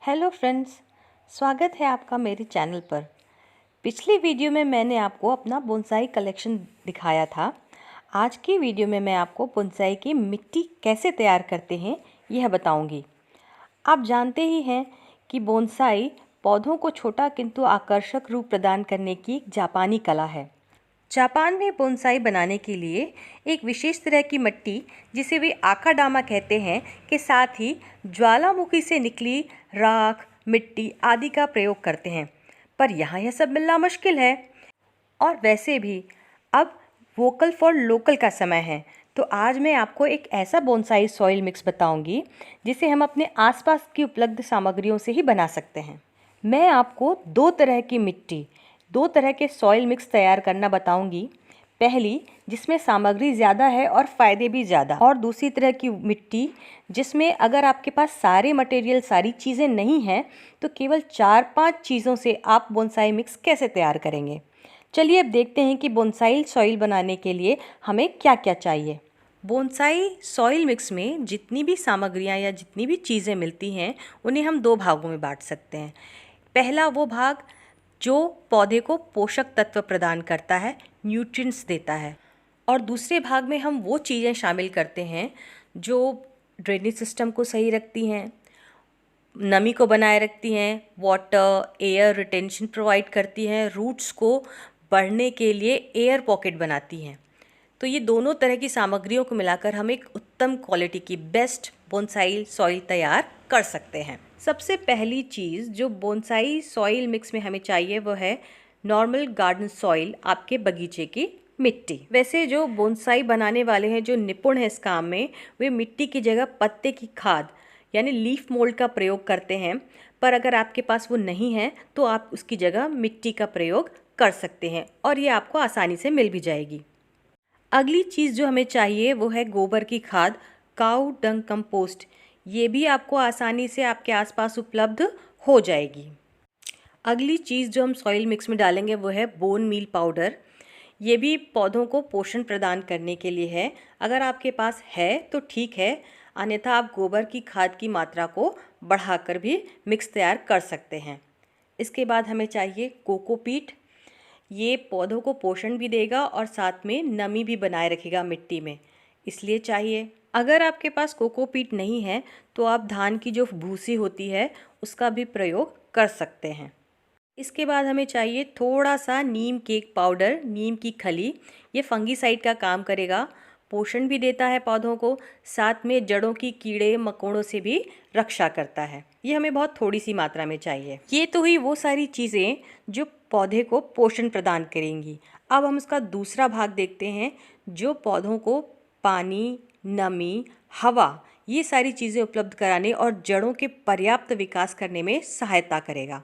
Hello friends, स्वागत है आपका मेरे चैनल पर। पिछली वीडियो में मैंने आपको अपना बोनसाई कलेक्शन दिखाया था। आज की वीडियो में मैं आपको बोनसाई की मिट्टी कैसे तैयार करते हैं यह बताऊंगी। आप जानते ही हैं कि बोनसाई पौधों को छोटा किंतु आकर्षक रूप प्रदान करने की एक जापानी कला है। जापान में बोनसाई बनाने के लिए एक विशेष तरह की मिट्टी, जिसे वे आकाडामा कहते हैं, के साथ ही ज्वालामुखी से निकली राख, मिट्टी आदि का प्रयोग करते हैं। पर यहाँ यह सब मिलना मुश्किल है। और वैसे भी अब वोकल फॉर लोकल का समय है, तो आज मैं आपको एक ऐसा बोनसाई सॉइल मिक्स बताऊंगी जिसे हम अपने आसपास की उपलब्ध सामग्रियों से ही बना सकते हैं। मैं आपको दो तरह के सॉइल मिक्स तैयार करना बताऊंगी। पहली, जिसमें सामग्री ज़्यादा है और फ़ायदे भी ज़्यादा, और दूसरी तरह की मिट्टी जिसमें अगर आपके पास सारे मटेरियल, सारी चीज़ें नहीं हैं, तो केवल 4-5 चीज़ों से आप बोनसाई मिक्स कैसे तैयार करेंगे। चलिए अब देखते हैं कि बोनसाई सॉइल बनाने के लिए हमें क्या क्या चाहिए। बोनसाई सॉइल मिक्स में जितनी भी सामग्रियां या जितनी भी चीज़ें मिलती हैं, उन्हें हम 2 भागों में बांट सकते हैं। पहला वो भाग जो पौधे को पोषक तत्व प्रदान करता है, न्यूट्रिएंट्स देता है, और दूसरे भाग में हम वो चीज़ें शामिल करते हैं जो ड्रेनेज सिस्टम को सही रखती हैं, नमी को बनाए रखती हैं, वाटर एयर रिटेंशन प्रोवाइड करती हैं, रूट्स को बढ़ने के लिए एयर पॉकेट बनाती हैं। तो ये दोनों तरह की सामग्रियों को मिलाकर हम एक उत्तम क्वालिटी की बेस्ट बोनसाई सॉइल तैयार कर सकते हैं। सबसे पहली चीज़ जो बोनसाई सॉइल मिक्स में हमें चाहिए वो है नॉर्मल गार्डन सॉइल, आपके बगीचे की मिट्टी। वैसे जो बोनसाई बनाने वाले हैं, जो निपुण हैं इस काम में, वे मिट्टी की जगह पत्ते की खाद यानी लीफ मोल्ड का प्रयोग करते हैं। पर अगर आपके पास वो नहीं है तो आप उसकी जगह मिट्टी का प्रयोग कर सकते हैं और ये आपको आसानी से मिल भी जाएगी। अगली चीज़ जो हमें चाहिए वो है गोबर की खाद, काऊ डंग कंपोस्ट। ये भी आपको आसानी से आपके आसपास उपलब्ध हो जाएगी। अगली चीज़ जो हम सॉइल मिक्स में डालेंगे वो है बोन मील पाउडर। ये भी पौधों को पोषण प्रदान करने के लिए है। अगर आपके पास है तो ठीक है, अन्यथा आप गोबर की खाद की मात्रा को बढ़ाकर भी मिक्स तैयार कर सकते हैं। इसके बाद हमें चाहिए कोकोपीट। ये पौधों को पोषण भी देगा और साथ में नमी भी बनाए रखेगा मिट्टी में, इसलिए चाहिए। अगर आपके पास कोकोपीट नहीं है तो आप धान की जो भूसी होती है उसका भी प्रयोग कर सकते हैं। इसके बाद हमें चाहिए थोड़ा सा नीम केक पाउडर, नीम की खली। ये फंगीसाइड का काम करेगा, पोषण भी देता है पौधों को, साथ में जड़ों की कीड़े मकोड़ों से भी रक्षा करता है। ये हमें बहुत थोड़ी सी मात्रा में चाहिए। ये तो हुई वो सारी चीज़ें जो पौधे को पोषण प्रदान करेंगी। अब हम इसका दूसरा भाग देखते हैं जो पौधों को पानी, नमी, हवा, ये सारी चीज़ें उपलब्ध कराने और जड़ों के पर्याप्त विकास करने में सहायता करेगा।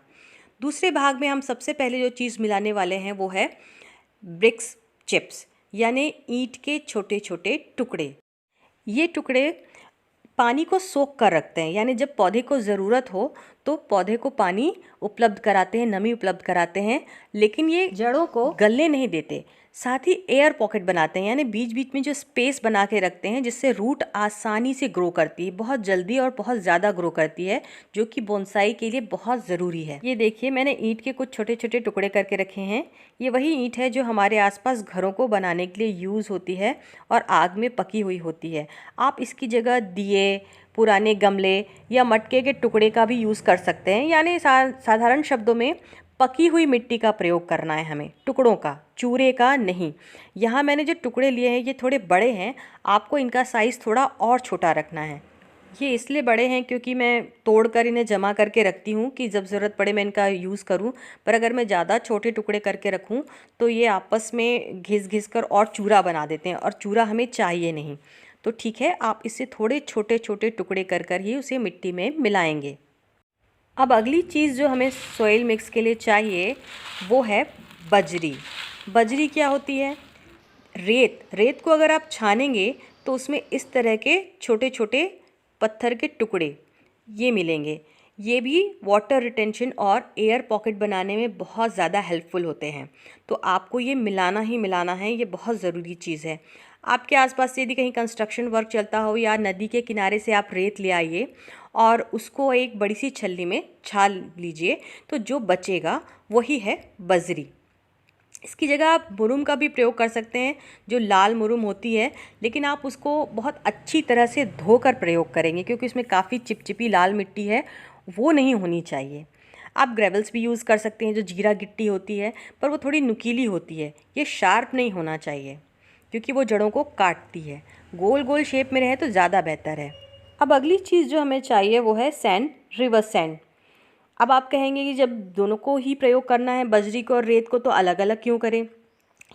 दूसरे भाग में हम सबसे पहले जो चीज़ मिलाने वाले हैं वो है ब्रिक्स चिप्स, यानी ईंट के छोटे छोटे टुकड़े। ये टुकड़े पानी को सोख कर रखते हैं, यानी जब पौधे को ज़रूरत हो तो पौधे को पानी उपलब्ध कराते हैं, नमी उपलब्ध कराते हैं, लेकिन ये जड़ों को गलने नहीं देते। साथ ही एयर पॉकेट बनाते हैं, यानी बीच बीच में जो स्पेस बना के रखते हैं जिससे रूट आसानी से ग्रो करती है, बहुत जल्दी और बहुत ज़्यादा ग्रो करती है, जो कि बोनसाई के लिए बहुत ज़रूरी है। ये देखिए, मैंने ईंट के कुछ छोटे छोटे टुकड़े करके रखे हैं। ये वही ईंट है जो हमारे आसपास घरों को बनाने के लिए यूज़ होती है और आग में पकी हुई होती है। आप इसकी जगह दिए, पुराने गमले या मटके के टुकड़े का भी यूज़ कर सकते हैं, यानी साधारण शब्दों में पकी हुई मिट्टी का प्रयोग करना है हमें, टुकड़ों का, चूरे का नहीं। यहाँ मैंने जो टुकड़े लिए हैं ये थोड़े बड़े हैं, आपको इनका साइज़ थोड़ा और छोटा रखना है। ये इसलिए बड़े हैं क्योंकि मैं तोड़कर इन्हें जमा करके रखती हूँ कि जब ज़रूरत पड़े मैं इनका यूज़ करूँ। पर अगर मैं ज़्यादा छोटे टुकड़े करके रखूँ तो ये आपस में घिस घिस कर और चूरा बना देते हैं, और चूरा हमें चाहिए नहीं। तो ठीक है, आप इससे थोड़े छोटे छोटे टुकड़े कर कर ही उसे मिट्टी में मिलाएंगे। अब अगली चीज़ जो हमें सॉइल मिक्स के लिए चाहिए वो है बजरी। बजरी क्या होती है? रेत को अगर आप छानेंगे तो उसमें इस तरह के छोटे छोटे पत्थर के टुकड़े ये मिलेंगे। ये भी वाटर रिटेंशन और एयर पॉकेट बनाने में बहुत ज़्यादा हेल्पफुल होते हैं। तो आपको ये मिलाना ही मिलाना है, ये बहुत ज़रूरी चीज़ है। आपके आसपास यदि कहीं कंस्ट्रक्शन वर्क चलता हो या नदी के किनारे से आप रेत ले आइए और उसको एक बड़ी सी छलनी में छान लीजिए। तो जो बचेगा वही है बजरी। इसकी जगह आप मुरुम का भी प्रयोग कर सकते हैं, जो लाल मुरुम होती है, लेकिन आप उसको बहुत अच्छी तरह से धोकर प्रयोग करेंगे क्योंकि उसमें काफ़ी चिपचिपी लाल मिट्टी है, वो नहीं होनी चाहिए। आप ग्रेवल्स भी यूज़ कर सकते हैं, जो जीरा गिट्टी होती है, पर वो थोड़ी नुकीली होती है, ये शार्प नहीं होना चाहिए क्योंकि वो जड़ों को काटती है। गोल गोल शेप में रहे तो ज़्यादा बेहतर है। अब अगली चीज़ जो हमें चाहिए वो है सैंड, रिवर सैंड। अब आप कहेंगे कि जब दोनों को ही प्रयोग करना है, बजरी को और रेत को, तो अलग अलग क्यों करें?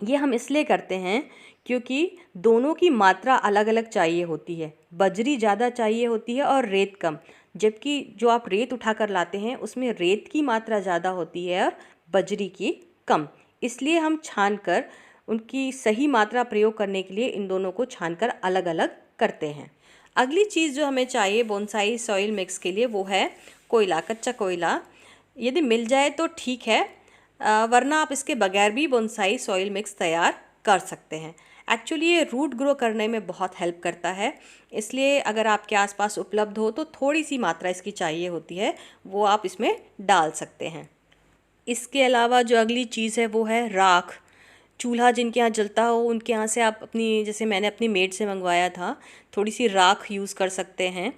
ये हम इसलिए करते हैं क्योंकि दोनों की मात्रा अलग अलग चाहिए होती है। बजरी ज़्यादा चाहिए होती है और रेत कम, जबकि जो आप रेत उठा कर लाते हैं उसमें रेत की मात्रा ज़्यादा होती है और बजरी की कम। इसलिए हम छान कर उनकी सही मात्रा प्रयोग करने के लिए इन दोनों को छान कर अलग अलग करते हैं। अगली चीज़ जो हमें चाहिए बोनसाई सॉइल मिक्स के लिए वो है कोयला, कच्चा कोयला। यदि मिल जाए तो ठीक है, वरना आप इसके बगैर भी बोनसाई सॉइल मिक्स तैयार कर सकते हैं। एक्चुअली ये रूट ग्रो करने में बहुत हेल्प करता है, इसलिए अगर आपके आसपास उपलब्ध हो तो थोड़ी सी मात्रा इसकी चाहिए होती है, वो आप इसमें डाल सकते हैं। इसके अलावा जो अगली चीज़ है वो है राख। चूल्हा जिनके यहाँ जलता हो उनके यहाँ से आप अपनी, जैसे मैंने अपनी मेड से मंगवाया था, थोड़ी सी राख यूज़ कर सकते हैं।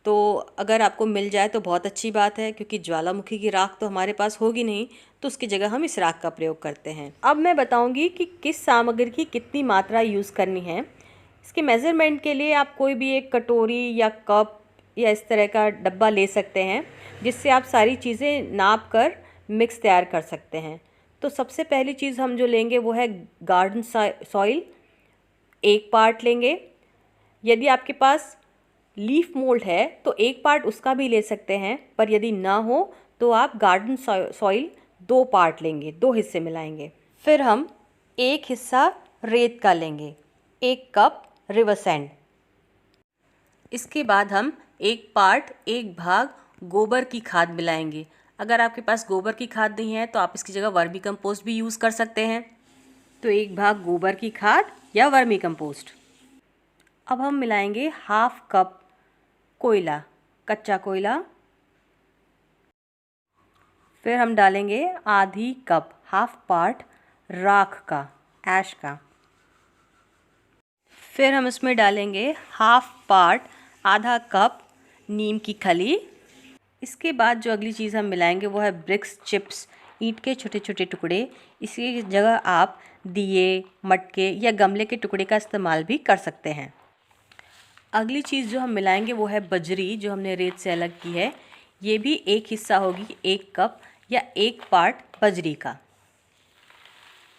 तो अगर आपको मिल जाए तो बहुत अच्छी बात है, क्योंकि ज्वालामुखी की राख तो हमारे पास होगी नहीं, तो उसकी जगह हम इस राख का प्रयोग करते हैं। अब मैं बताऊंगी कि किस सामग्री की कितनी मात्रा यूज़ करनी है। इसके मेज़रमेंट के लिए आप कोई भी एक कटोरी या कप या इस तरह का डब्बा ले सकते हैं, जिससे आप सारी चीज़ें नाप कर मिक्स तैयार कर सकते हैं। तो सबसे पहली चीज़ हम जो लेंगे वो है गार्डन सॉइल, 1 पार्ट लेंगे। यदि आपके पास लीफ मोल्ड है तो 1 पार्ट उसका भी ले सकते हैं, पर यदि ना हो तो आप गार्डन सॉइल 2 पार्ट लेंगे, 2 हिस्से मिलाएंगे। फिर हम 1 हिस्सा रेत का लेंगे, 1 कप रिवर सैंड। इसके बाद हम 1 पार्ट 1 भाग गोबर की खाद मिलाएंगे। अगर आपके पास गोबर की खाद नहीं है तो आप इसकी जगह वर्मी कंपोस्ट भी यूज़ कर सकते हैं। तो 1 भाग गोबर की खाद या वर्मी कंपोस्ट। अब हम मिलाएंगे 1/2 कप कोयला, कच्चा कोयला। फिर हम डालेंगे आधी कप, 1/2 पार्ट राख का, ऐश का। फिर हम इसमें डालेंगे 1/2 पार्ट, आधा कप नीम की खली। इसके बाद जो अगली चीज़ हम मिलाएंगे वो है ब्रिक्स चिप्स, ईंट के छोटे छोटे टुकड़े। इसकी जगह आप दिए, मटके या गमले के टुकड़े का इस्तेमाल भी कर सकते हैं। अगली चीज़ जो हम मिलाएंगे वो है बजरी, जो हमने रेत से अलग की है। ये भी 1 हिस्सा होगी, 1 कप या 1 पार्ट बजरी का।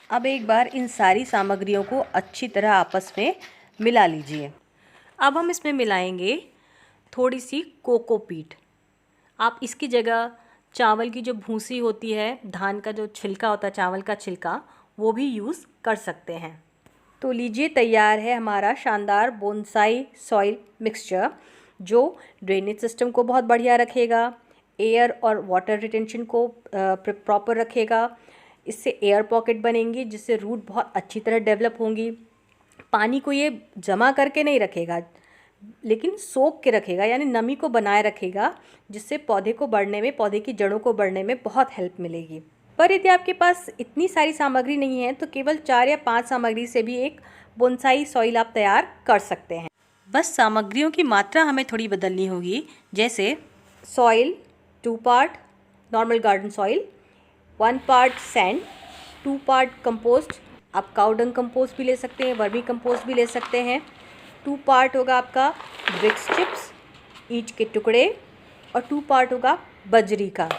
अब एक बार इन सारी सामग्रियों को अच्छी तरह आपस में मिला लीजिए। अब हम इसमें मिलाएंगे थोड़ी सी कोकोपीट। आप इसकी जगह चावल की जो भूसी होती है, धान का जो छिलका होता है, चावल का छिलका, वो भी यूज़ कर सकते हैं। तो लीजिए, तैयार है हमारा शानदार बोनसाई सॉइल मिक्सचर, जो ड्रेनेज सिस्टम को बहुत बढ़िया रखेगा, एयर और वाटर रिटेंशन को प्रॉपर रखेगा। इससे एयर पॉकेट बनेंगी जिससे रूट बहुत अच्छी तरह डेवलप होंगी। पानी को ये जमा करके नहीं रखेगा, लेकिन सोख के रखेगा, यानी नमी को बनाए रखेगा, जिससे पौधे को बढ़ने में, पौधे की जड़ों को बढ़ने में बहुत हेल्प मिलेगी। पर यदि आपके पास इतनी सारी सामग्री नहीं है तो केवल 4 या 5 सामग्री से भी एक बोनसाई सॉइल आप तैयार कर सकते हैं। बस सामग्रियों की मात्रा हमें थोड़ी बदलनी होगी। जैसे soil 2 part normal garden soil, 1 part sand, 2 part compost. आप काउडंग कंपोस्ट भी ले सकते हैं, वर्मी कंपोस्ट भी ले सकते हैं। 2 पार्ट होगा आपका ब्रिक्स चिप्स, ईंट के टुकड़े, और 2 पार्ट होगा बजरी का,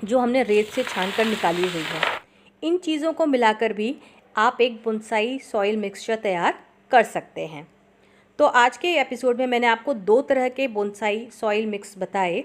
जो हमने रेत से छान कर निकाली हुई है। इन चीज़ों को मिलाकर भी आप एक बोनसाई सॉइल मिक्सचर तैयार कर सकते हैं। तो आज के एपिसोड में मैंने आपको 2 तरह के बोनसाई सॉइल मिक्स बताए।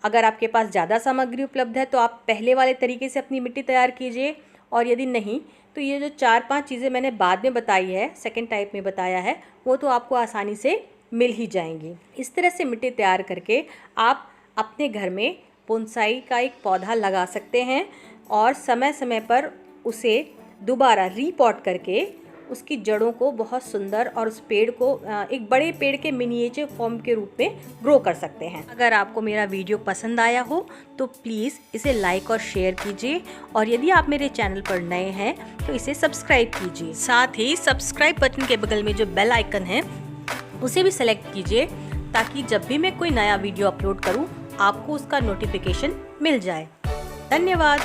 अगर आपके पास ज़्यादा सामग्री उपलब्ध है तो आप पहले वाले तरीके से अपनी मिट्टी तैयार कीजिए, और यदि नहीं तो ये जो 4-5 चीज़ें मैंने बाद में बताई है, सेकेंड टाइप में बताया है, वो तो आपको आसानी से मिल ही जाएंगी। इस तरह से मिट्टी तैयार करके आप अपने घर में बोनसाई का एक पौधा लगा सकते हैं और समय समय पर उसे दोबारा रीपॉट करके उसकी जड़ों को बहुत सुंदर और उस पेड़ को एक बड़े पेड़ के मिनिएचर फॉर्म के रूप में ग्रो कर सकते हैं। अगर आपको मेरा वीडियो पसंद आया हो तो प्लीज़ इसे लाइक और शेयर कीजिए, और यदि आप मेरे चैनल पर नए हैं तो इसे सब्सक्राइब कीजिए। साथ ही सब्सक्राइब बटन के बगल में जो बेल आइकन है उसे भी सेलेक्ट कीजिए, ताकि जब भी मैं कोई नया वीडियो अपलोड करूं आपको उसका नोटिफिकेशन मिल जाए। धन्यवाद।